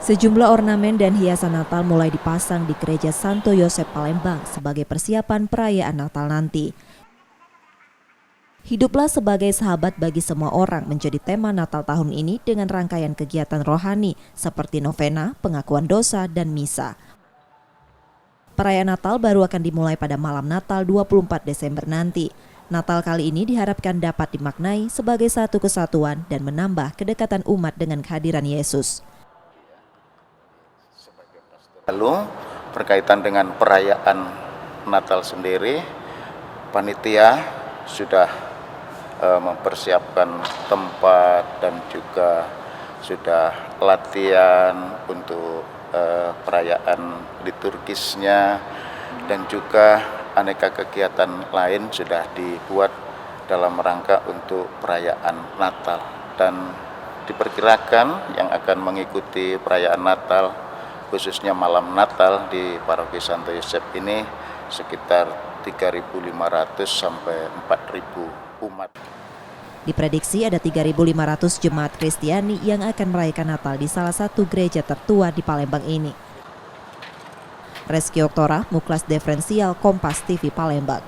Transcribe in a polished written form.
Sejumlah ornamen dan hiasan Natal mulai dipasang di Gereja Santo Yosep Palembang sebagai persiapan perayaan Natal nanti. Hiduplah sebagai sahabat bagi semua orang menjadi tema Natal tahun ini dengan rangkaian kegiatan rohani seperti novena, pengakuan dosa, dan misa. Perayaan Natal baru akan dimulai pada malam Natal 24 Desember nanti. Natal kali ini diharapkan dapat dimaknai sebagai satu kesatuan dan menambah kedekatan umat dengan kehadiran Yesus. Lalu berkaitan dengan perayaan Natal sendiri, panitia sudah mempersiapkan tempat dan juga sudah latihan untuk perayaan liturgisnya, dan juga aneka kegiatan lain sudah dibuat dalam rangka untuk perayaan Natal. Dan diperkirakan yang akan mengikuti perayaan Natal, khususnya malam Natal di Paroki Santo Yosep ini sekitar 3.500 sampai 4.000 umat. Diprediksi ada 3.500 jemaat Kristiani yang akan merayakan Natal di salah satu gereja tertua di Palembang ini. Reski Oktora, Muklas Diferensial, Kompas TV Palembang.